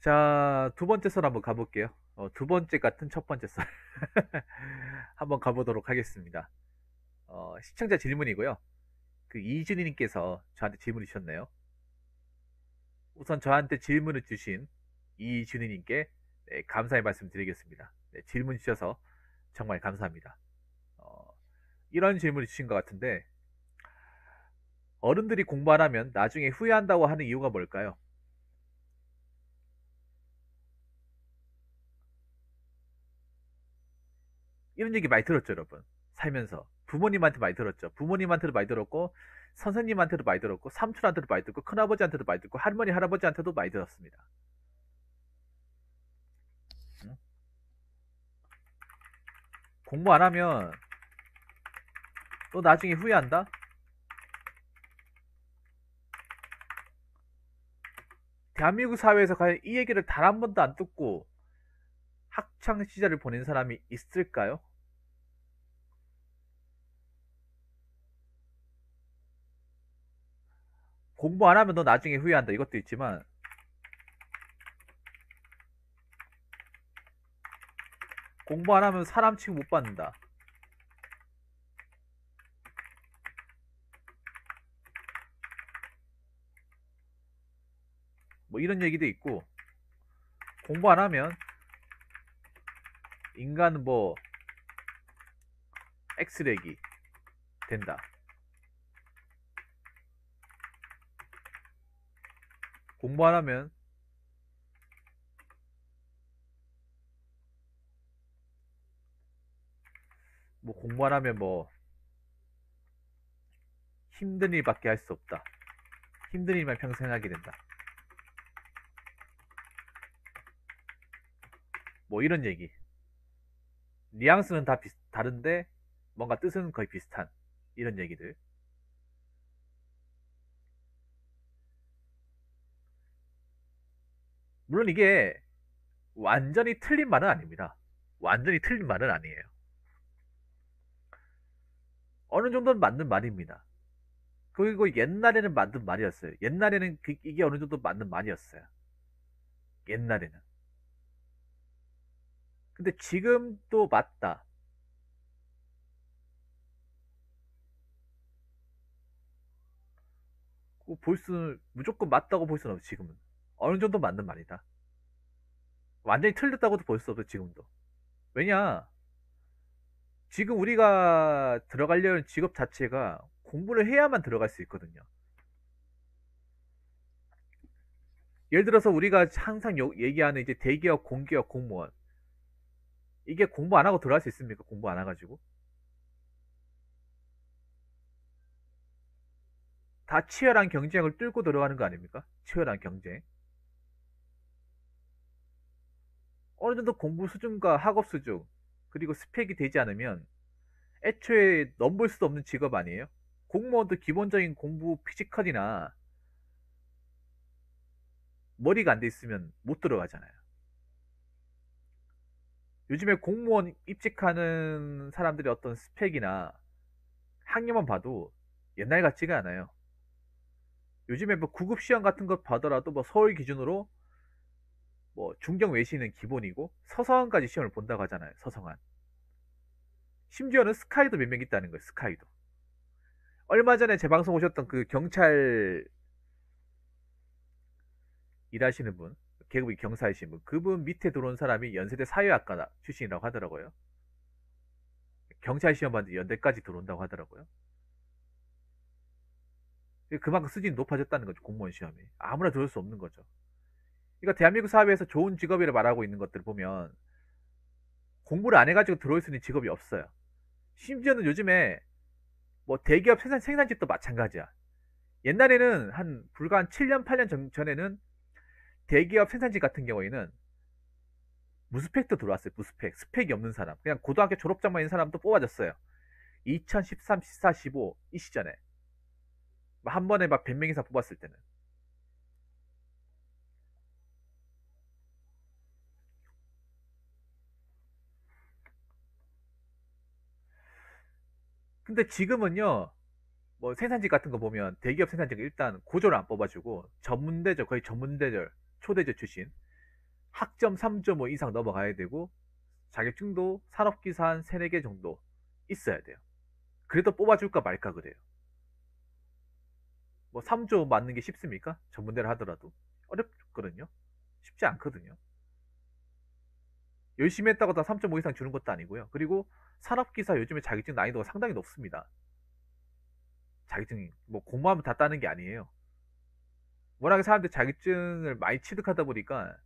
자, 두 번째 썰 한번 가볼게요. 두 번째 같은 첫 번째 썰. 한번 가보도록 하겠습니다. 시청자 질문이고요. 그 이준희님께서 저한테 질문을 주셨네요. 우선 저한테 질문을 주신 이준희님께 네, 감사의 말씀 드리겠습니다. 네, 질문 주셔서 정말 감사합니다. 어, 이런 질문을 주신 것 같은데, 어른들이 공부 안 하면 나중에 후회한다고 하는 이유가 뭘까요? 이런 얘기 많이 들었죠, 여러분. 살면서. 부모님한테 많이 들었죠. 부모님한테도 많이 들었고, 선생님한테도 많이 들었고, 삼촌한테도 많이 듣고, 큰아버지한테도 많이 듣고, 할머니, 할아버지한테도 많이 들었습니다. 응? 공부 안 하면 또 나중에 후회한다? 대한민국 사회에서 과연 이 얘기를 단 한 번도 안 듣고 학창 시절을 보낸 사람이 있을까요? 공부 안 하면 너 나중에 후회한다. 이것도 있지만, 공부 안 하면 사람 취급 못 받는다. 뭐 이런 얘기도 있고, 공부 안 하면 인간은 뭐 엑스레기 된다. 공부 안 하면 뭐 공부 안 하면 뭐 힘든 일밖에 할 수 없다. 힘든 일만 평생 하게 된다. 뭐 이런 얘기. 뉘앙스는 다 다른데 뭔가 뜻은 거의 비슷한 이런 얘기들. 물론 이게 완전히 틀린 말은 아닙니다. 완전히 틀린 말은 아니에요. 어느 정도는 맞는 말입니다. 그리고 옛날에는 맞는 말이었어요. 옛날에는 이게 어느 정도 맞는 말이었어요. 옛날에는. 근데 지금도 맞다. 무조건 맞다고 볼 수는 없어, 지금은. 어느 정도 맞는 말이다. 완전히 틀렸다고도 볼 수 없어, 지금도. 왜냐, 지금 우리가 들어가려는 직업 자체가 공부를 해야만 들어갈 수 있거든요. 예를 들어서 우리가 항상 얘기하는 이제 대기업, 공기업, 공무원. 이게 공부 안 하고 들어갈 수 있습니까? 공부 안 해가지고. 다 치열한 경쟁을 뚫고 들어가는 거 아닙니까? 치열한 경쟁. 어느 정도 공부 수준과 학업 수준, 그리고 스펙이 되지 않으면 애초에 넘볼 수도 없는 직업 아니에요? 공무원도 기본적인 공부 피지컬이나 머리가 안 돼 있으면 못 들어가잖아요. 요즘에 공무원 입직하는 사람들의 어떤 스펙이나 학력만 봐도 옛날 같지가 않아요. 요즘에 뭐 구급 시험 같은 것 봐더라도 뭐 서울 기준으로 뭐 중경 외시는 기본이고 서성한까지 시험을 본다고 하잖아요. 서성한. 심지어는 스카이도 몇 명 있다는 거예요. 스카이도. 얼마 전에 제 방송 오셨던 그 경찰 일하시는 분, 계급이 경사이신 분, 그분 밑에 들어온 사람이 연세대 사회학과 출신이라고 하더라고요. 경찰 시험 봤는데 연대까지 들어온다고 하더라고요. 그만큼 수준이 높아졌다는 거죠. 공무원 시험이. 아무나 들을 수 없는 거죠. 그러니까 대한민국 사회에서 좋은 직업이라 말하고 있는 것들 보면 공부를 안 해가지고 들어올 수 있는 직업이 없어요. 심지어는 요즘에 뭐 대기업 생산직도 마찬가지야. 옛날에는 불과 한 7년, 8년 전에는 대기업 생산직 같은 경우에는 무스펙도 들어왔어요. 무스펙. 스펙이 없는 사람. 그냥 고등학교 졸업장만 있는 사람도 뽑아줬어요. 2013, 14, 15 이 시절에. 한 번에 막 100명 이상 뽑았을 때는. 근데 지금은요. 뭐 생산직 같은 거 보면 대기업 생산직 일단 고졸 안 뽑아주고 전문대졸 거의 전문대졸 초대졸 출신 학점 3.5 이상 넘어가야 되고 자격증도 산업기사 한 3, 4개 정도 있어야 돼요. 그래도 뽑아줄까 말까 그래요. 뭐 3조 맞는 게 쉽습니까? 전문대를 하더라도 어렵거든요. 쉽지 않거든요. 열심히 했다고 다 3.5 이상 주는 것도 아니고요. 그리고 산업기사 요즘에 자격증 난이도가 상당히 높습니다. 자격증이 뭐 공부하면 다 따는 게 아니에요. 워낙에 사람들이 자격증을 많이 취득하다 보니까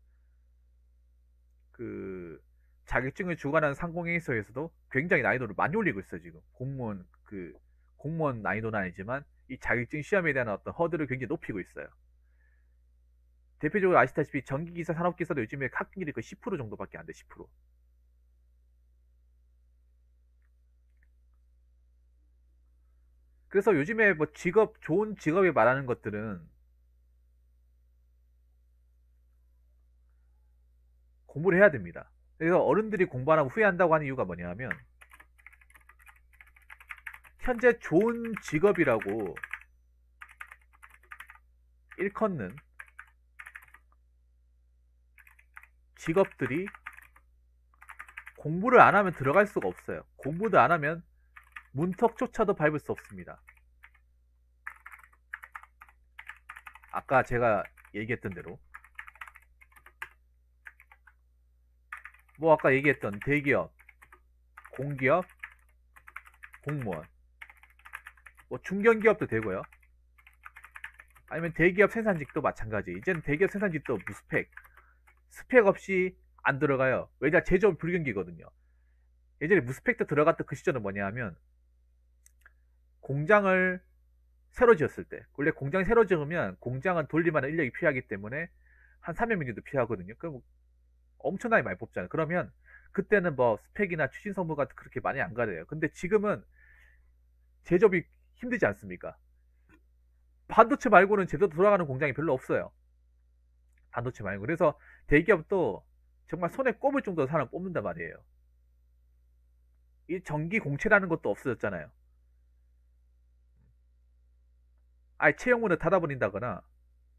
그 자격증을 주관하는 상공회의소에서도 굉장히 난이도를 많이 올리고 있어요. 지금 공무원 난이도는 아니지만 이 자격증 시험에 대한 어떤 허들을 굉장히 높이고 있어요. 대표적으로 아시다시피 전기기사, 산업기사도 요즘에 합격률이 그 10% 정도밖에 안 돼. 10%. 그래서 요즘에 뭐 좋은 직업에 말하는 것들은 공부를 해야 됩니다. 그래서 어른들이 공부 안 하고 후회한다고 하는 이유가 뭐냐면 현재 좋은 직업이라고 일컫는 직업들이 공부를 안 하면 들어갈 수가 없어요. 공부도 안 하면 문턱조차도 밟을 수 없습니다. 아까 제가 얘기했던 대로 뭐 아까 얘기했던 대기업, 공기업, 공무원, 뭐 중견기업도 되고요. 아니면 대기업 생산직도 마찬가지. 이제는 대기업 생산직도 스펙 없이 안 들어가요. 왜냐 제조업 불경기거든요. 예전에 무스펙도 들어갔던 그 시절은 뭐냐 하면 공장을 새로 지었을 때 원래 공장이 새로 지으면 공장은 돌릴만한 인력이 필요하기 때문에 한 300명 정도 필요하거든요. 그럼 엄청나게 많이 뽑잖아요. 그러면 그때는 뭐 스펙이나 추진 성분 같은 그렇게 많이 안 가려요. 근데 지금은 제조업이 힘들지 않습니까? 반도체 말고는 제대로 돌아가는 공장이 별로 없어요. 반도체 말고. 그래서 대기업도 정말 손에 꼽을 정도로 사람 뽑는단 말이에요. 이 전기 공채라는 것도 없어졌잖아요. 아예 채용문을 닫아버린다거나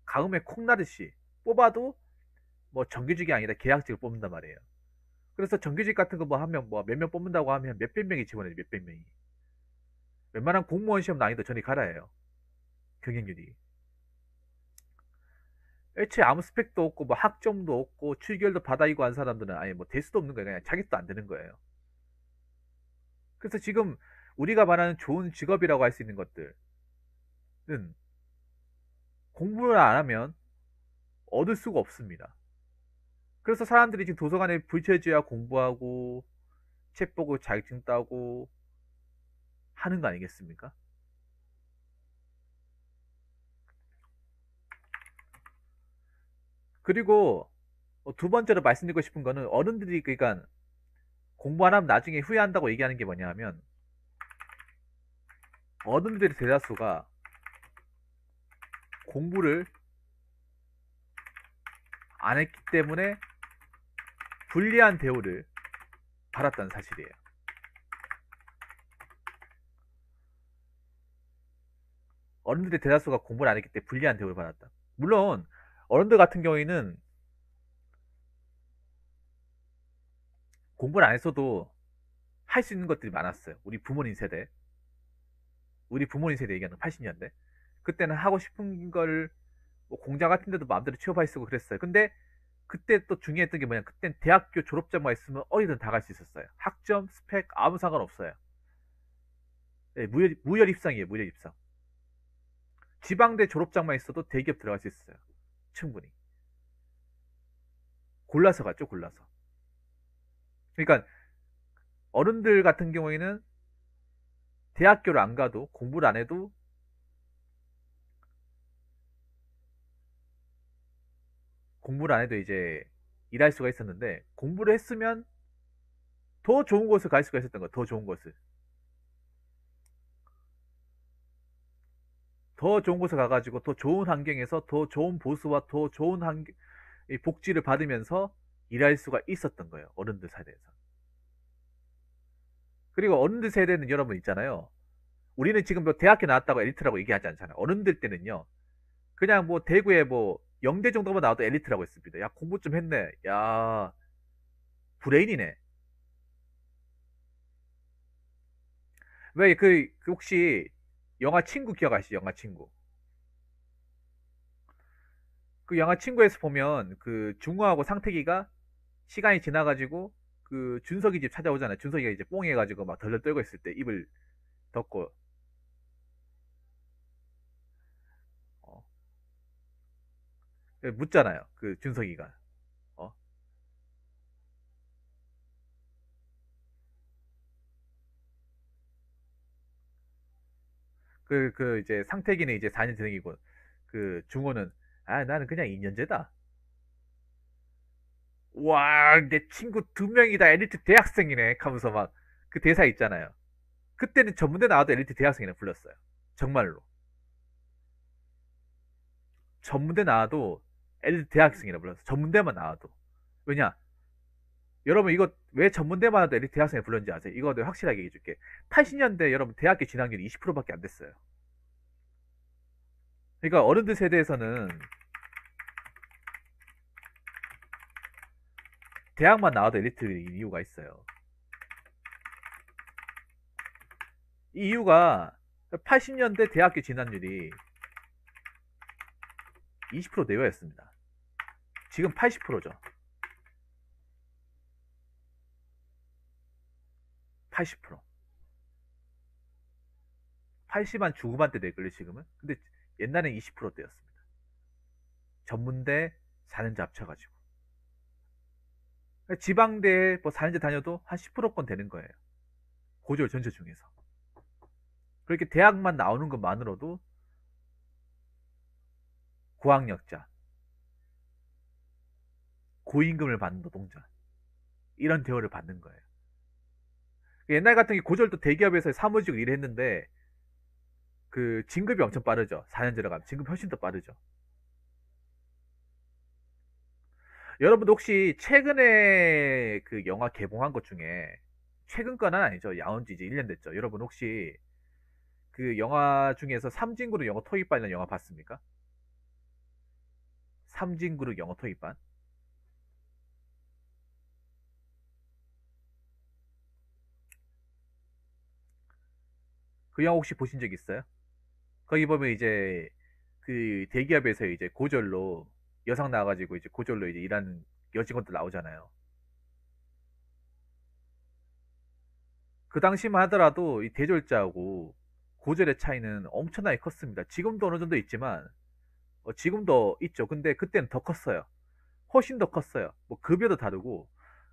가음에 콩 나듯이 뽑아도 뭐 정규직이 아니라 계약직을 뽑는단 말이에요. 그래서 정규직 같은 거 뭐 하면 뭐 몇 명 뽑는다고 하면 몇백 명이 지원해요. 몇백 명이. 웬만한 공무원 시험 난이도 전이 가라예요. 경쟁률이. 애초에 아무 스펙도 없고 뭐 학점도 없고 출결도 바다이고 한 사람들은 아예 뭐 될 수도 없는 거예요. 그냥 자격도 안 되는 거예요. 그래서 지금 우리가 말하는 좋은 직업이라고 할 수 있는 것들은 공부를 안 하면 얻을 수가 없습니다. 그래서 사람들이 지금 도서관에 불철주야 공부하고 책 보고 자격증 따고 하는 거 아니겠습니까? 그리고 두 번째로 말씀드리고 싶은 거는 어른들이 그러니까 공부 안 하면 나중에 후회한다고 얘기하는 게 뭐냐 하면 어른들의 대다수가 공부를 안 했기 때문에 불리한 대우를 받았다는 사실이에요. 어른들의 대다수가 공부를 안 했기 때문에 불리한 대우를 받았다. 물론 어른들 같은 경우에는 공부를 안 했어도 할 수 있는 것들이 많았어요. 우리 부모님 세대 얘기하는 80년대. 그때는 하고 싶은 걸 뭐 공장 같은 데도 마음대로 취업할 수 있고 그랬어요. 근데 그때 또 중요했던 게 뭐냐, 그땐 대학교 졸업장만 있으면 어디든 다 갈 수 있었어요. 학점, 스펙 아무 상관없어요. 네, 무혈 입상이에요. 무혈 입상. 지방대 졸업장만 있어도 대기업 들어갈 수 있어요. 충분히. 골라서 갔죠. 골라서. 그러니까 어른들 같은 경우에는 대학교를 안 가도 공부를 안 해도 이제 일할 수가 있었는데 공부를 했으면 더 좋은 곳을 갈 수가 있었던 거예요. 더 좋은 곳을. 더 좋은 곳에 가가지고 더 좋은 환경에서 더 좋은 보수와 더 좋은 복지를 받으면서 일할 수가 있었던 거예요. 어른들 세대에서. 그리고 어른들 세대는 여러분 있잖아요. 우리는 지금 뭐 대학교 나왔다고 엘리트라고 얘기하지 않잖아요. 어른들 때는요. 그냥 뭐 대구에 뭐 영대 정도만 나와도 엘리트라고 했습니다. 야, 공부 좀 했네. 야, 브레인이네. 왜 그 혹시 영화 친구 기억하시죠? 영화 친구. 그 영화 친구에서 보면 그 중우하고 상태기가 시간이 지나가지고 그 준석이 집 찾아오잖아요. 준석이가 이제 뽕 해가지고 막 덜덜 떨고 있을 때 입을 덮고 어, 묻잖아요. 그 준석이가 어? 그 이제 상태기는 이제 4년 전이고 그 중호는 아 나는 그냥 2년제다. 와, 내 친구 2명이 다 엘리트 대학생이네 하면서 막 그 대사 있잖아요. 그때는 전문대 나와도 엘리트 대학생이라 불렀어요. 정말로. 전문대 나와도 엘리트 대학생이라 불렀어. 전문대만 나와도. 왜냐? 여러분 이거 왜 전문대만 와도 엘리트 대학생이 불렀는지 아세요? 이거 내가 확실하게 얘기해줄게. 80년대 여러분 대학교 진학률이 20%밖에 안 됐어요. 그러니까 어른들 세대에서는 대학만 나와도 엘리트인 이유가 있어요. 이 이유가 80년대 대학교 진학률이 20% 내외였습니다. 지금 80%죠. 80%. 80만 중후반대 될걸요, 지금은? 근데 옛날엔 20%대였습니다. 전문대 4년제 합쳐가지고. 지방대 뭐 4년제 다녀도 한 10%권 되는 거예요. 고졸 전체 중에서. 그렇게 대학만 나오는 것만으로도 고학력자, 고임금을 받는 노동자, 이런 대우를 받는 거예요. 옛날 같은 게 고졸도 대기업에서 사무직을 일했는데 그 진급이 엄청 빠르죠. 4년 들어가면 진급 훨씬 더 빠르죠. 여러분 혹시 최근에 그 영화 개봉한 것 중에 최근 거는 아니죠. 야온 지 이제 1년 됐죠. 여러분 혹시 그 영화 중에서 삼진그룹 영어 토익반이라는 영화 봤습니까? 삼진그룹 영어 토익반. 그 영화 혹시 보신 적 있어요? 거기 보면 이제 그 대기업에서 이제 고졸로 여성 나와가지고 이제 고졸로 이제 일하는 여직원들 나오잖아요. 그 당시만 하더라도 이 대졸자하고 고졸의 차이는 엄청나게 컸습니다. 지금도 어느 정도 있지만 지금도 있죠. 근데 그때는 더 컸어요. 훨씬 더 컸어요. 뭐 급여도 다르고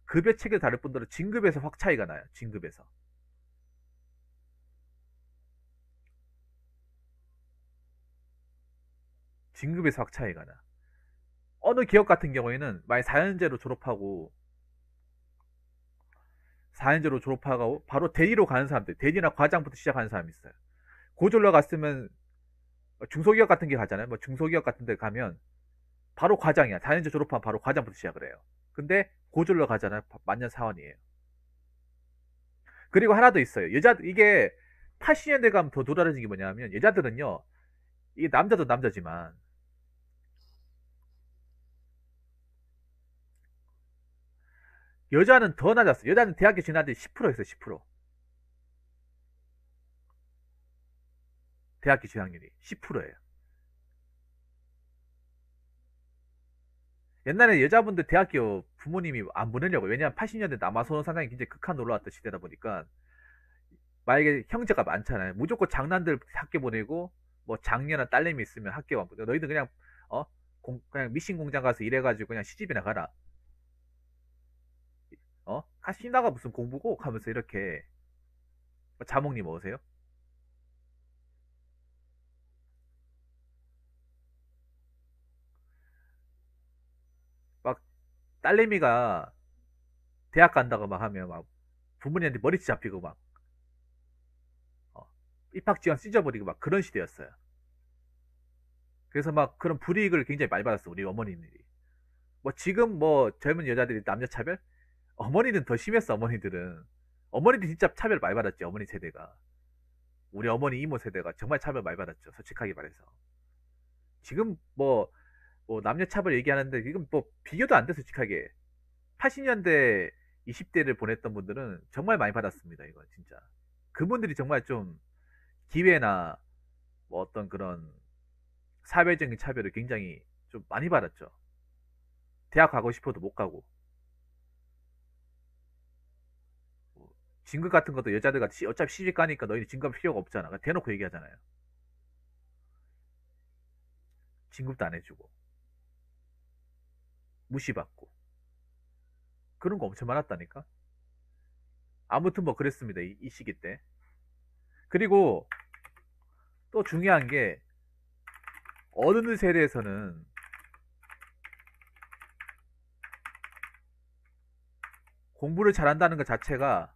급여 체계도 다를 뿐더러 진급에서 확 차이가 나요. 진급에서. 진급에서 확 차이가 나. 어느 기업 같은 경우에는 만약 4년제로 졸업하고 4년제로 졸업하고 바로 대리로 가는 사람들, 대리나 과장부터 시작하는 사람이 있어요. 고졸로 갔으면 중소기업 같은 게 가잖아요. 뭐 중소기업 같은 데 가면 바로 과장이야. 4년제 졸업하면 바로 과장부터 시작을 해요. 근데 고졸로 가잖아요. 만년 사원이에요. 그리고 하나 더 있어요. 이게 80년대 가면 더 돌아다니는 게 뭐냐면 여자들은요. 이게 남자도 남자지만 여자는 더 낮았어요. 여자는 대학교 진학률 10%였어요. 10%. 대학교 진학률이 10%예요. 옛날에 여자분들 대학교 부모님이 안 보내려고. 왜냐면 80년대 남아선호 상당히 굉장히 극한 올라왔던 시대다 보니까 만약에 형제가 많잖아요. 무조건 장남들 학교 보내고 뭐 장녀나 딸내미 있으면 학교만 보내. 너희들 그냥 어 그냥 미신 공장 가서 일해가지고 그냥 시집이나 가라. 가시나가 무슨 공부고 하면서 이렇게 자몽님 어세요? 막 딸내미가 대학 간다고 막 하면 막 부모님한테 머리채 잡히고 막 어, 입학 지원 찢어버리고 막 그런 시대였어요. 그래서 막 그런 불이익을 굉장히 많이 받았어 우리 어머니들이. 뭐 지금 뭐 젊은 여자들이 남녀 차별? 어머니는 더 심했어 어머니들은. 어머니들 진짜 차별 많이 받았지 어머니 세대가. 우리 어머니 이모 세대가 정말 차별 많이 받았죠 솔직하게 말해서. 지금 뭐 뭐 남녀 차별 얘기하는데 이건 뭐 비교도 안 돼 솔직하게. 80년대 20대를 보냈던 분들은 정말 많이 받았습니다. 이거 진짜. 그분들이 정말 좀 기회나 뭐 어떤 그런 사회적인 차별을 굉장히 좀 많이 받았죠. 대학 가고 싶어도 못 가고. 뭐 진급 같은 것도 여자들 같이 어차피 시집 가니까 너희는 진급 필요가 없잖아. 그러니까 대놓고 얘기하잖아요. 진급도 안 해주고 무시받고 그런 거 엄청 많았다니까. 아무튼 뭐 그랬습니다. 이 시기 때. 그리고 또 중요한 게 어느 세대에서는 공부를 잘한다는 것 자체가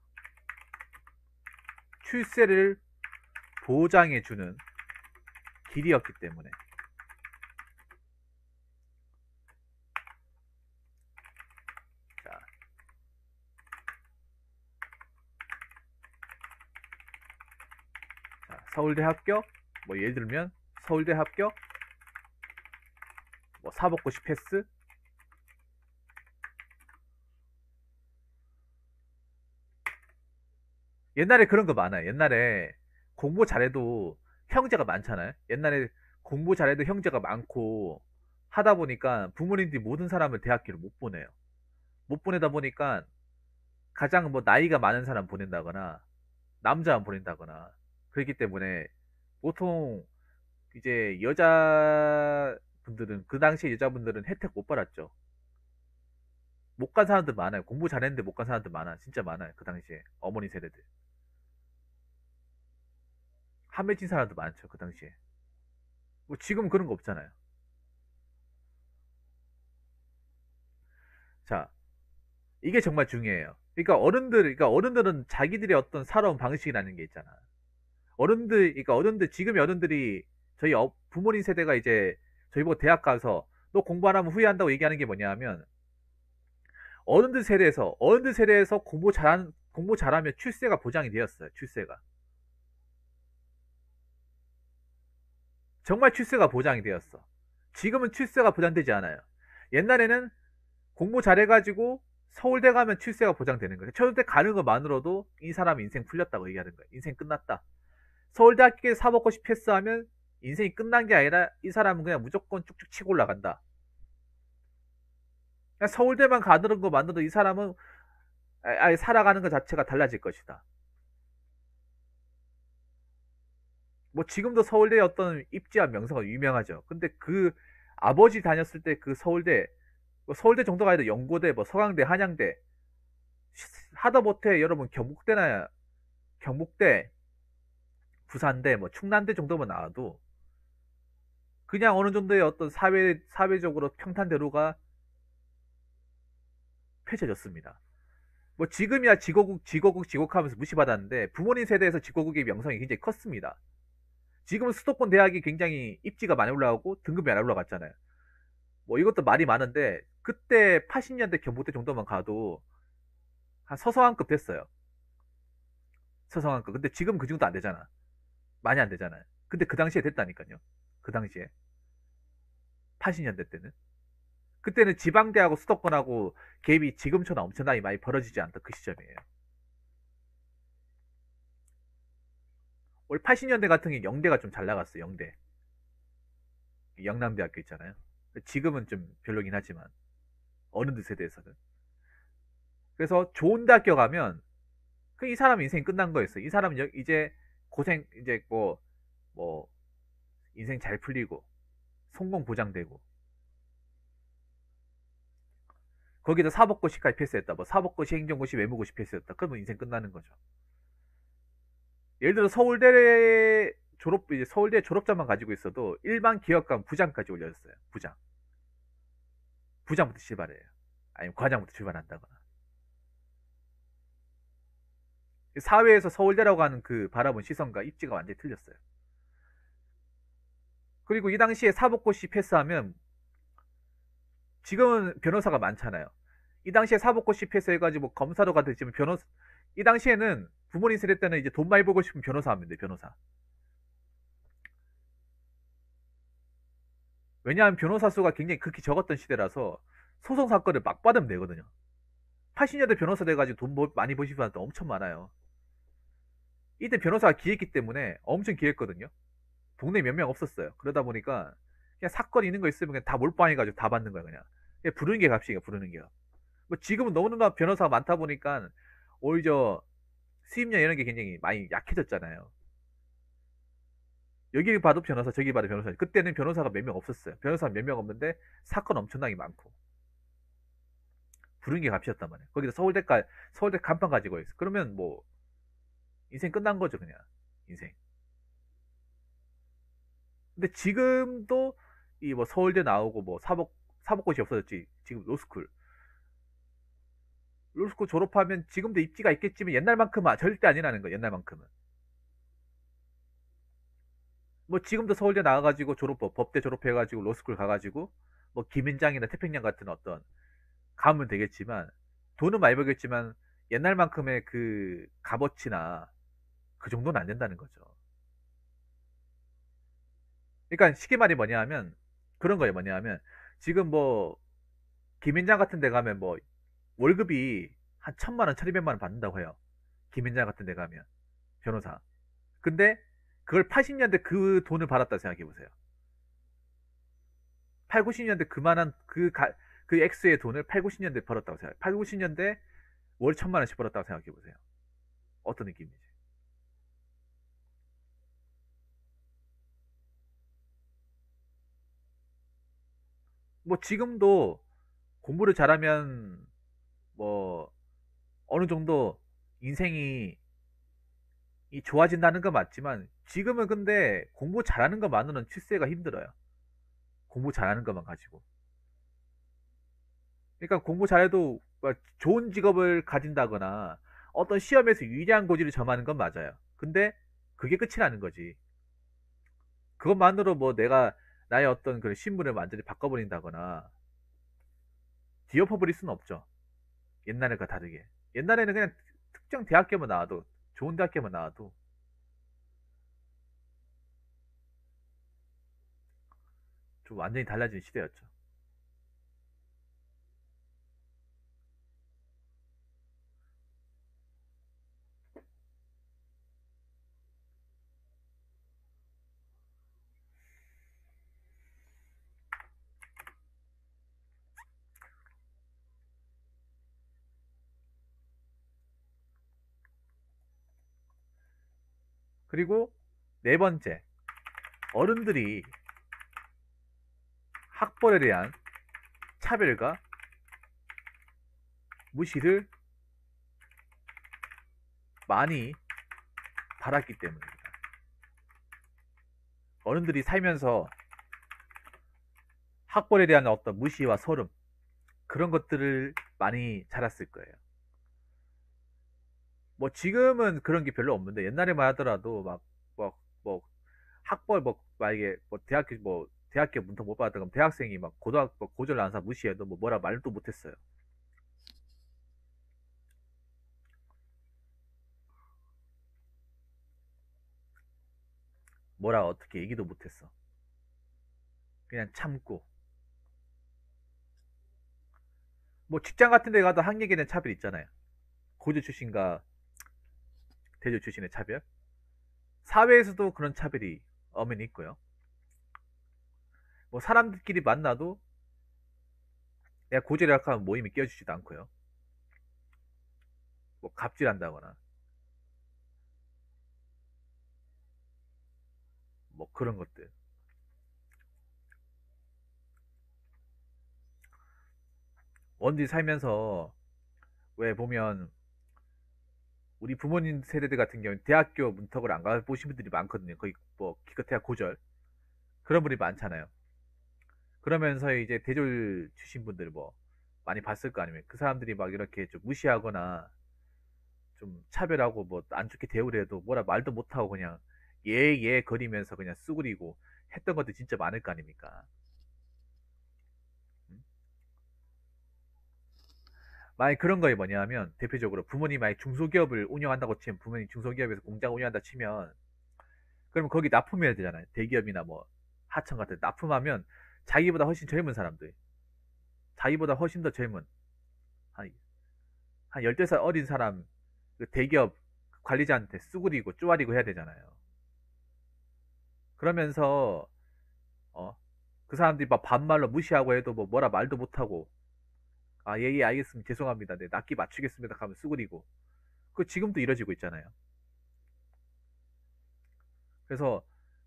출세를 보장해주는 길이었기 때문에. 자, 서울대 합격, 뭐 예를 들면 서울대 합격, 뭐 사법고시 패스. 옛날에 그런 거 많아요. 옛날에 공부 잘해도 형제가 많잖아요. 옛날에 공부 잘해도 형제가 많고 하다 보니까 부모님들이 모든 사람을 대학교를 못 보내요. 못 보내다 보니까 가장 뭐 나이가 많은 사람 보낸다거나 남자만 보낸다거나 그렇기 때문에 보통 이제 여자분들은 그 당시에 여자분들은 혜택 못 받았죠. 못 간 사람들 많아요. 공부 잘했는데 못 간 사람들 많아. 진짜 많아요. 그 당시에 어머니 세대들. 한매진 사람도 많죠. 그 당시에. 뭐 지금은 그런 거 없잖아요. 자, 이게 정말 중요해요. 그러니까 어른들은 자기들의 어떤 살아온 방식이라는 게 있잖아. 그러니까 지금의 어른들이 저희 부모님 세대가 이제 저희 보고 대학 가서 너 공부 안 하면 후회한다고 얘기하는 게 뭐냐면 어른들 세대에서 공부 잘하면 출세가 보장이 되었어요. 출세가. 정말 출세가 보장이 되었어. 지금은 출세가 보장되지 않아요. 옛날에는 공부 잘해가지고 서울대 가면 출세가 보장되는 거예요. 서울대 가는 것만으로도 이 사람 인생 풀렸다고 얘기하는 거예요. 인생 끝났다. 서울대 학교에 사법고시 패스하면 인생이 끝난 게 아니라 이 사람은 그냥 무조건 쭉쭉 치고 올라간다. 그냥 서울대만 가는 것만으로도 이 사람은 아예 살아가는 것 자체가 달라질 것이다. 뭐 지금도 서울대의 어떤 입지와 명성은 유명하죠. 근데 그 아버지 다녔을 때 그 서울대, 뭐 서울대 정도가 아니라 연고대, 뭐 서강대, 한양대 하다못해 여러분 경북대, 부산대, 뭐 충남대 정도만 나와도 그냥 어느 정도의 어떤 사회적으로 평탄대로가 펼쳐졌습니다. 뭐 지금이야 지고국 하면서 무시받았는데 부모님 세대에서 지고국의 명성이 굉장히 컸습니다. 지금은 수도권 대학이 굉장히 입지가 많이 올라가고 등급이 많이 올라갔잖아요. 뭐 이것도 말이 많은데 그때 80년대 경북대 정도만 가도 한 서성한급 됐어요. 서성한급. 근데 지금 그 정도 안 되잖아. 많이 안 되잖아요. 근데 그 당시에 됐다니까요. 그 당시에 80년대 때는. 그때는 지방대하고 수도권하고 갭이 지금처럼 엄청나게 많이 벌어지지 않던 그 시점이에요. 올 80년대 같은 게 영대가 좀 잘 나갔어요. 영대. 영남대학교 있잖아요. 지금은 좀 별로긴 하지만 어른들 세대에서는. 그래서 좋은 대학교 가면 이 사람 인생 끝난 거였어요. 이 사람은 이제 고생 이제 뭐 인생 잘 풀리고 성공 보장되고 거기다 사법고시까지 패스했다. 뭐 사법고시, 행정고시, 외무고시 패스했다. 그러면 인생 끝나는 거죠. 예를 들어 이제 서울대 졸업자만 가지고 있어도 일반 기업관 부장까지 올려줬어요. 부장부터 출발해요. 아니면 과장부터 출발한다거나. 사회에서 서울대라고 하는 그 바라본 시선과 입지가 완전히 틀렸어요. 그리고 이 당시에 사법고시 패스하면 지금은 변호사가 많잖아요. 이 당시에 사법고시 패스해가지고 검사로 가듯이 이 당시에는 부모님 세대 때는 이제 돈 많이 벌고 싶으면 변호사 하면 돼, 변호사. 왜냐하면 변호사 수가 굉장히 극히 적었던 시대라서 소송 사건을 막 받으면 되거든요. 80년대 변호사 돼가지고 돈 많이 버시는 사람도 엄청 많아요. 이때 변호사가 귀했기 때문에 엄청 귀했거든요. 동네에 몇 명 없었어요. 그러다 보니까 그냥 사건 있는 거 있으면 그냥 다 몰빵해가지고 다 받는 거야 그냥. 그냥 부르는 게 값이에요. 부르는 게. 뭐 지금은 너무나 변호사가 많다 보니까 오히려 수입량 이런 게 굉장히 많이 약해졌잖아요. 여기 봐도 변호사, 저기 봐도 변호사. 그때는 변호사가 몇 명 없었어요. 변호사 몇 명 없는데 사건 엄청나게 많고 부르는 게 값이었단 말이에요. 거기다 서울대 간판 가지고 있어. 그러면 뭐 인생 끝난 거죠 그냥 인생. 근데 지금도 이 뭐 서울대 나오고 뭐 사법고시 없어졌지. 지금 로스쿨 졸업하면 지금도 입지가 있겠지만 옛날만큼은 절대 아니라는 거. 옛날만큼은. 뭐 지금도 서울대 나와가지고 법대 졸업해가지고 로스쿨 가가지고 뭐 김인장이나 태평양 같은 어떤 가면 되겠지만 돈은 많이 벌겠지만 옛날만큼의 그 값어치나 그 정도는 안 된다는 거죠. 그러니까 쉽게 말이 뭐냐 하면 그런 거예요. 뭐냐 하면 지금 뭐 김인장 같은 데 가면 뭐 월급이 한 1,000만 원, 1,200만 원 받는다고 해요. 김인장 같은 데 가면 변호사. 근데 그걸 80년대 그 돈을 받았다 생각해 보세요. 8, 90년대 그만한 그 액수의 돈을 8, 90년대 벌었다고 생각해요. 8, 90년대 월 1,000만 원씩 벌었다고 생각해 보세요. 어떤 느낌인지. 뭐 지금도 공부를 잘하면 뭐 어느 정도 인생이 좋아진다는 건 맞지만 지금은 근데 공부 잘하는 것만으로는 출세가 힘들어요. 공부 잘하는 것만 가지고. 그러니까 공부 잘해도 뭐 좋은 직업을 가진다거나 어떤 시험에서 유리한 고지를 점하는 건 맞아요. 근데 그게 끝이라는 거지. 그것만으로 뭐 내가 나의 어떤 그 신분을 완전히 바꿔버린다거나 뒤엎어버릴 수는 없죠. 옛날과 다르게. 옛날에는 그냥 특정 대학교만 나와도 좋은 대학교만 나와도 좀 완전히 달라진 시대였죠. 그리고 네 번째, 어른들이 학벌에 대한 차별과 무시를 많이 받았기 때문입니다. 어른들이 살면서 학벌에 대한 어떤 무시와 서름 그런 것들을 많이 자랐을 거예요. 뭐 지금은 그런 게 별로 없는데 옛날에만 하더라도 뭐 학벌 뭐 만약에 뭐 대학교 문턱 못 받았다 그럼 대학생이 막 고등학교 고졸 나온 사람 무시해도 뭐 뭐라 말도 못했어요. 뭐라 어떻게 얘기도 못했어. 그냥 참고. 뭐 직장 같은 데 가도 학력에 대한 차별 있잖아요. 고졸 출신과 대졸 출신의 차별. 사회에서도 그런 차별이 엄연히 있고요. 뭐 사람들끼리 만나도 내가 고졸이라고 하면 모임에 끼워주지도 않고요. 뭐 갑질한다거나 뭐 그런 것들. 원들이 살면서 왜 보면 우리 부모님 세대들 같은 경우는 대학교 문턱을 안 가보신 분들이 많거든요. 거의 뭐 기껏해야 고졸 그런 분이 많잖아요. 그러면서 이제 대졸 출신 분들 뭐 많이 봤을 거 아니에요. 그 사람들이 막 이렇게 좀 무시하거나 좀 차별하고 뭐 안 좋게 대우를 해도 뭐라 말도 못하고 그냥 예 거리면서 그냥 쓰구리고 했던 것도 진짜 많을 거 아닙니까? 음? 만약 그런 거에 뭐냐면 대표적으로 부모님 만약 중소기업을 운영한다고 치면 부모님 중소기업에서 공장 운영한다 치면 그러면 거기 납품해야 되잖아요. 대기업이나 뭐 하청 같은 데 납품하면 자기보다 훨씬 젊은 사람들, 자기보다 훨씬 더 젊은, 한, 한 10살 어린 사람, 그 대기업 관리자한테 쑥그리고 쪼아리고 해야 되잖아요. 그러면서, 어, 그 사람들이 막 반말로 무시하고 해도 뭐 뭐라 말도 못하고, 아, 예, 예, 알겠습니다. 죄송합니다. 네, 납기 맞추겠습니다. 하면 쑥그리고. 그 지금도 이뤄지고 있잖아요. 그래서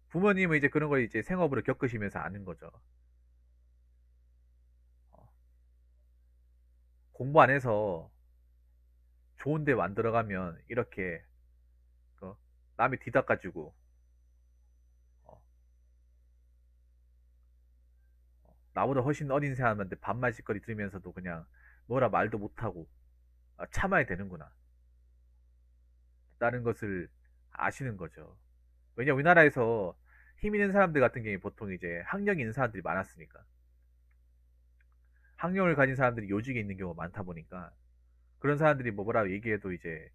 부모님은 이제 그런 걸 이제 생업으로 겪으시면서 아는 거죠. 어, 공부 안 해서 좋은 데 만들어가면 이렇게 그 남이 뒤닦아주고 어, 나보다 훨씬 어린 사람한테 반말짓거리 들으면서도 그냥 뭐라 말도 못하고 아, 참아야 되는구나 라는 것을 아시는 거죠. 왜냐 우리나라에서 힘 있는 사람들 같은 경우에 보통 이제 학력이 있는 사람들이 많았으니까 학력을 가진 사람들이 요직에 있는 경우가 많다 보니까 그런 사람들이 뭐라 얘기해도 이제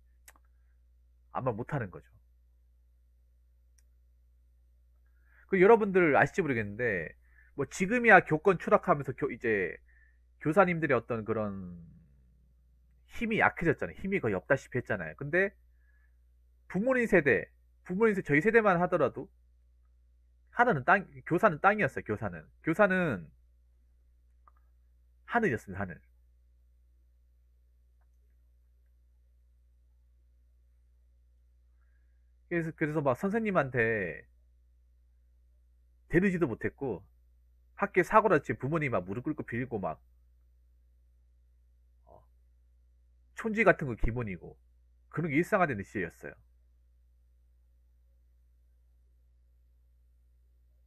아마 못하는 거죠. 그 여러분들 아실지 모르겠는데 뭐 지금이야 교권 추락하면서 이제 교사님들의 어떤 그런 힘이 약해졌잖아요. 힘이 거의 없다시피 했잖아요. 근데 부모님 세대, 저희 세대만 하더라도 하나는 교사는 땅이었어요. 교사는 하늘이었습니다. 하늘. 그래서 막 선생님한테 대르지도 못했고 학교에 사고 났지 부모님 막 무릎 꿇고 빌고 막 어, 촌지 같은 거 기본이고 그런 게 일상화된 시절이었어요.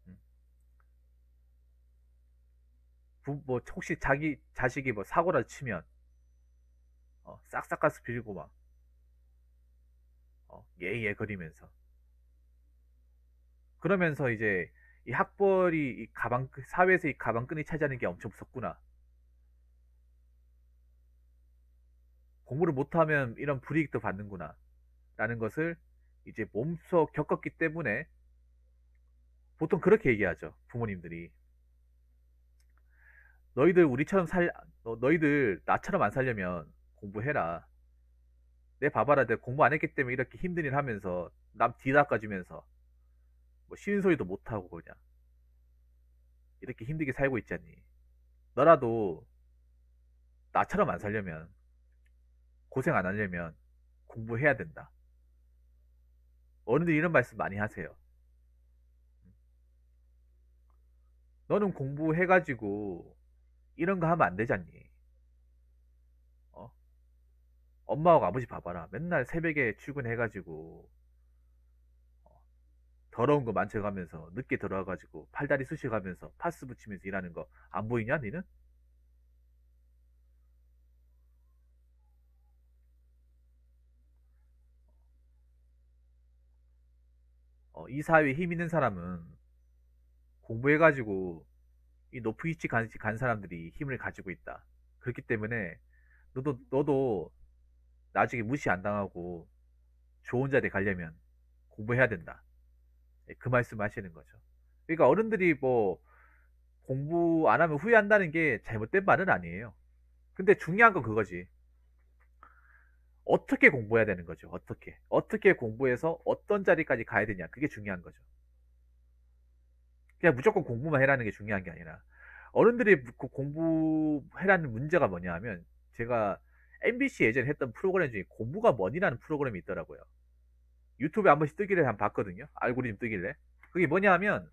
음. 뭐 혹시 자기 자식이 뭐 사고라 치면 싹싹 가서 빌고 막 예예 거리면서 그러면서 이제 이 학벌이 이 사회에서 이 가방끈이 차지하는 게 엄청 무섭구나. 공부를 못하면 이런 불이익도 받는구나. 라는 것을 이제 몸소 겪었기 때문에 보통 그렇게 얘기하죠. 부모님들이. 너희들 우리처럼 너희들 나처럼 안 살려면 공부해라. 내 봐봐라. 내가 공부 안 했기 때문에 이렇게 힘든 일 하면서 남 뒤닦아주면서 뭐 쉬운 소리도 못하고 그냥 이렇게 힘들게 살고 있잖니. 너라도 나처럼 안 살려면 고생 안 하려면 공부해야 된다. 어른들이 이런 말씀 많이 하세요. 너는 공부해가지고 이런 거 하면 안 되잖니. 어? 엄마하고 아버지 봐봐라. 맨날 새벽에 출근해가지고 더러운 거 만져가면서 늦게 들어와가지고 팔다리 쑤셔가면서 파스 붙이면서 일하는 거 안 보이냐 니는? 이 사회에 힘 있는 사람은 공부해가지고 이 높은 위치 간 사람들이 힘을 가지고 있다. 그렇기 때문에 너도 나중에 무시 안 당하고 좋은 자리에 가려면 공부해야 된다. 예, 그 말씀 하시는 거죠. 그러니까 어른들이 뭐 공부 안 하면 후회한다는 게 잘못된 말은 아니에요. 근데 중요한 건 그거지. 어떻게 공부해야 되는 거죠. 어떻게 공부해서 어떤 자리까지 가야 되냐. 그게 중요한 거죠. 그냥 무조건 공부만 해라는 게 중요한 게 아니라 어른들이 공부해라는 문제가 뭐냐 하면 제가 MBC 예전에 했던 프로그램 중에 공부가 뭐니라는 프로그램이 있더라고요. 유튜브에 한 번씩 뜨길래 한번 봤거든요. 알고리즘 뜨길래. 그게 뭐냐 하면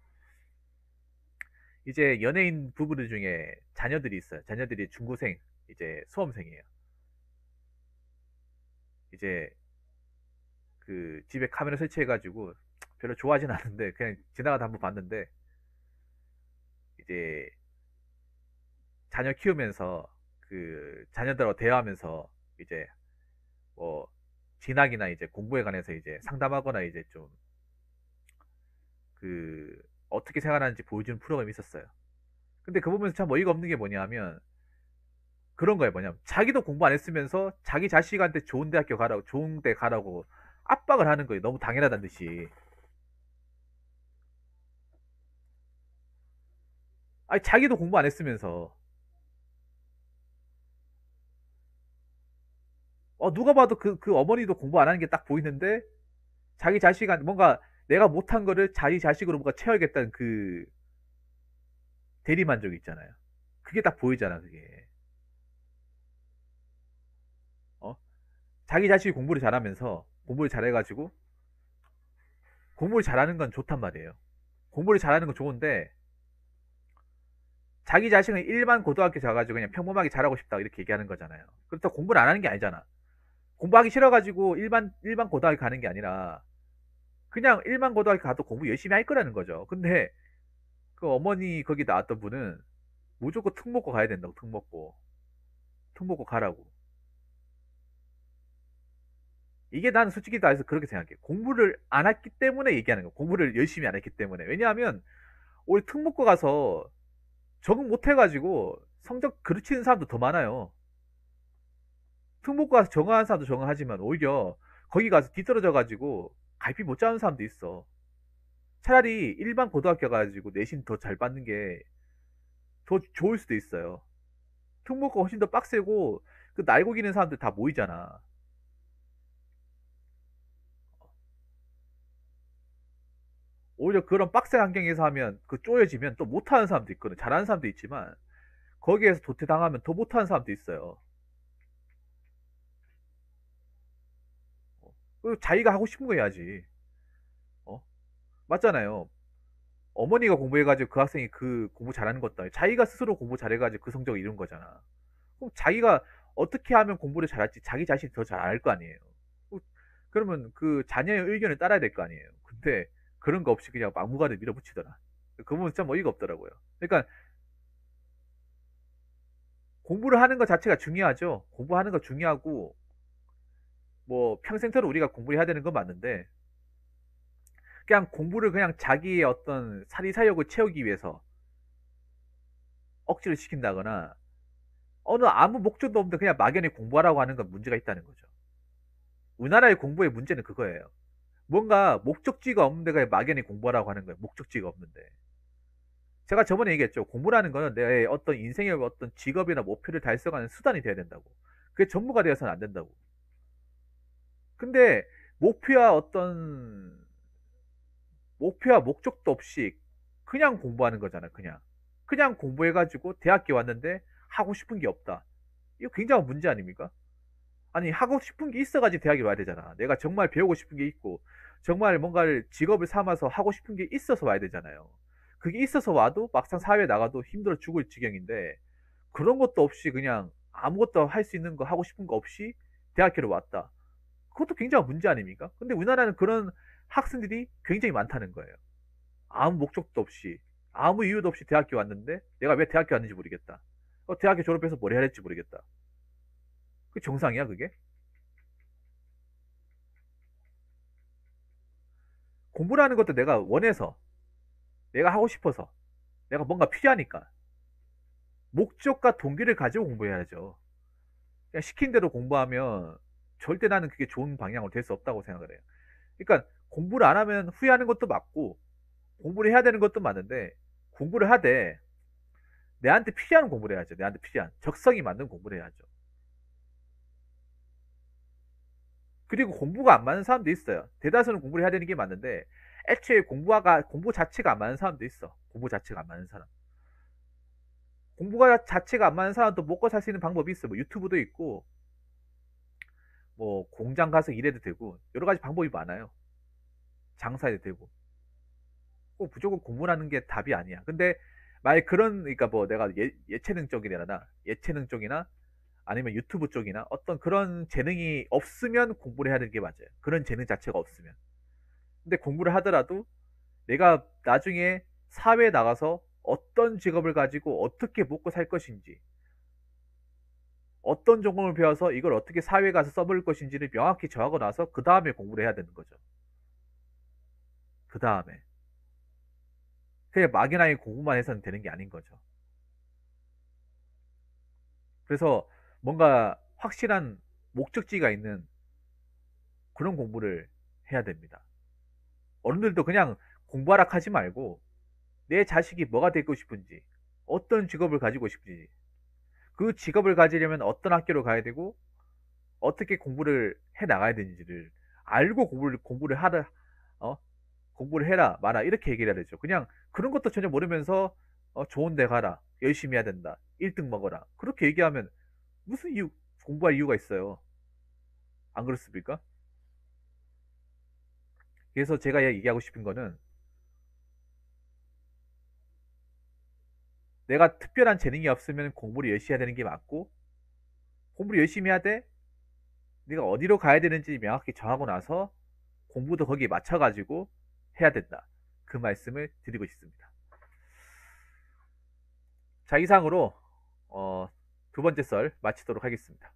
이제 연예인 부부들 중에 자녀들이 있어요. 자녀들이 중고생, 이제 수험생이에요. 이제 그 집에 카메라 설치해가지고 별로 좋아하진 않은데 그냥 지나가다 한번 봤는데 이제 자녀 키우면서 그 자녀들하고 대화하면서 이제 뭐 진학이나 이제 공부에 관해서 이제 상담하거나 이제 좀 그 어떻게 생활하는지 보여주는 프로그램이 있었어요. 근데 그 보면서 참 어이가 없는 게 뭐냐면 그런 거예요. 뭐냐면 자기도 공부 안 했으면서 자기 자식한테 좋은 대학교 가라고 좋은 데 가라고 압박을 하는 거예요. 너무 당연하다는 듯이. 아니, 자기도 공부 안 했으면서. 누가 봐도 그 어머니도 공부 안 하는 게 딱 보이는데, 자기 자식한테 뭔가 내가 못한 거를 자기 자식으로 뭔가 채워야겠다는 그 대리만족 있잖아요. 그게 딱 보이잖아, 그게. 어? 자기 자식이 공부를 잘하면서, 공부를 잘해가지고, 공부를 잘하는 건 좋단 말이에요. 공부를 잘하는 건 좋은데, 자기 자신은 일반 고등학교 가가지고 그냥 평범하게 잘하고 싶다, 이렇게 얘기하는 거잖아요. 그렇다고 공부를 안 하는 게 아니잖아. 공부하기 싫어가지고 일반 고등학교 가는 게 아니라, 그냥 일반 고등학교 가도 공부 열심히 할 거라는 거죠. 근데, 그 어머니 거기 나왔던 분은 무조건 특 먹고 가야 된다고, 특 먹고. 특 먹고 가라고. 이게 나는 솔직히 다 해서 그렇게 생각해. 공부를 안 했기 때문에 얘기하는 거야. 공부를 열심히 안 했기 때문에. 왜냐하면, 우리 특 먹고 가서 적응 못 해가지고 성적 그르치는 사람도 더 많아요. 특 먹고 가서 정하는 사람도 정하지만 오히려 거기 가서 뒤떨어져가지고 갈피 못 잡는 사람도 있어. 차라리 일반 고등학교 가가지고 내신 더 잘 받는 게 더 좋을 수도 있어요. 특목고 훨씬 더 빡세고 그 날고 기는 사람들 다 모이잖아. 오히려 그런 빡센 환경에서 하면 그 쪼여지면 또 못하는 사람도 있거든. 잘하는 사람도 있지만 거기에서 도태당하면 더 못하는 사람도 있어요. 자기가 하고 싶은 거 해야지. 어? 맞잖아요. 어머니가 공부해가지고 그 학생이 그 공부 잘하는 것도 아니고 자기가 스스로 공부 잘해가지고 그 성적을 이룬 거잖아. 그럼 자기가 어떻게 하면 공부를 잘할지 자기 자신이 더 잘 알 거 아니에요. 그- 그러면 그 자녀의 의견을 따라야 될 거 아니에요. 근데 그런 거 없이 그냥 막무가내 밀어붙이더라. 그 부분 참 어이가 없더라고요. 그러니까 공부를 하는 것 자체가 중요하죠. 공부하는 거 중요하고 뭐 평생토록 우리가 공부를 해야 되는 건 맞는데 그냥 공부를 그냥 자기의 어떤 사리사욕을 채우기 위해서 억지를 시킨다거나 어느 아무 목적도 없는데 그냥 막연히 공부하라고 하는 건 문제가 있다는 거죠. 우리나라의 공부의 문제는 그거예요. 뭔가 목적지가 없는데 그냥 막연히 공부하라고 하는 거예요. 목적지가 없는데. 제가 저번에 얘기했죠. 공부라는 거는 내 어떤 인생의 어떤 직업이나 목표를 달성하는 수단이 돼야 된다고. 그게 전부가 되어서는 안 된다고. 근데 목표와 어떤 목표와 목적도 없이 그냥 공부하는 거잖아. 그냥 공부해가지고 대학교 왔는데 하고 싶은 게 없다. 이거 굉장한 문제 아닙니까? 아니, 하고 싶은 게 있어가지고 대학에 와야 되잖아. 내가 정말 배우고 싶은 게 있고 정말 뭔가를 직업을 삼아서 하고 싶은 게 있어서 와야 되잖아요. 그게 있어서 와도 막상 사회에 나가도 힘들어 죽을 지경인데 그런 것도 없이 그냥 아무것도 할 수 있는 거 하고 싶은 거 없이 대학교를 왔다. 그것도 굉장한 문제 아닙니까? 근데 우리나라는 그런 학생들이 굉장히 많다는 거예요. 아무 목적도 없이 아무 이유도 없이 대학교 왔는데 내가 왜 대학교 왔는지 모르겠다. 대학교 졸업해서 뭘 해야 할지 모르겠다. 그게 정상이야, 그게? 공부라는 것도 내가 원해서, 내가 하고 싶어서, 내가 뭔가 필요하니까 목적과 동기를 가지고 공부해야죠. 그냥 시킨 대로 공부하면 절대 나는 그게 좋은 방향으로 될 수 없다고 생각을 해요. 그러니까 공부를 안 하면 후회하는 것도 맞고 공부를 해야 되는 것도 맞는데 공부를 하되 내한테 필요한 공부를 해야죠. 내한테 필요한 적성이 맞는 공부를 해야죠. 그리고 공부가 안 맞는 사람도 있어요. 대다수는 공부를 해야 되는 게 맞는데 애초에 공부 자체가 안 맞는 사람도 있어. 공부 자체가 안 맞는 사람. 공부가 자체가 안 맞는 사람도 먹고 살 수 있는 방법이 있어. 뭐 유튜브도 있고 뭐 공장 가서 일해도 되고 여러 가지 방법이 많아요. 장사해도 되고 꼭 무조건 공부라는 게 답이 아니야. 근데 만약 그런 그러니까 뭐 내가 예체능 쪽이나 예체능 쪽이나 아니면 유튜브 쪽이나 어떤 그런 재능이 없으면 공부를 해야 되는 게 맞아요. 그런 재능 자체가 없으면. 근데 공부를 하더라도 내가 나중에 사회에 나가서 어떤 직업을 가지고 어떻게 먹고 살 것인지, 어떤 전공을 배워서 이걸 어떻게 사회에 가서 써볼 것인지를 명확히 정하고 나서 그 다음에 공부를 해야 되는 거죠. 그 다음에. 그냥 막연하게 공부만 해서는 되는 게 아닌 거죠. 그래서 뭔가 확실한 목적지가 있는 그런 공부를 해야 됩니다. 어른들도 그냥 공부하라 하지 말고 내 자식이 뭐가 되고 싶은지, 어떤 직업을 가지고 싶은지, 그 직업을 가지려면 어떤 학교를 가야 되고 어떻게 공부를 해 나가야 되는지를 알고 공부를 하라, 어? 공부를 해라 마라 이렇게 얘기를 해야 되죠. 그냥 그런 것도 전혀 모르면서 좋은 데 가라, 열심히 해야 된다, 1등 먹어라 그렇게 얘기하면 무슨 이유, 공부할 이유가 있어요? 안 그렇습니까? 그래서 제가 얘기하고 싶은 거는, 내가 특별한 재능이 없으면 공부를 열심히 해야 되는 게 맞고, 공부를 열심히 해야 돼. 네가 어디로 가야 되는지 명확히 정하고 나서 공부도 거기에 맞춰가지고 해야 된다. 그 말씀을 드리고 싶습니다. 자, 이상으로 두 번째 썰 마치도록 하겠습니다.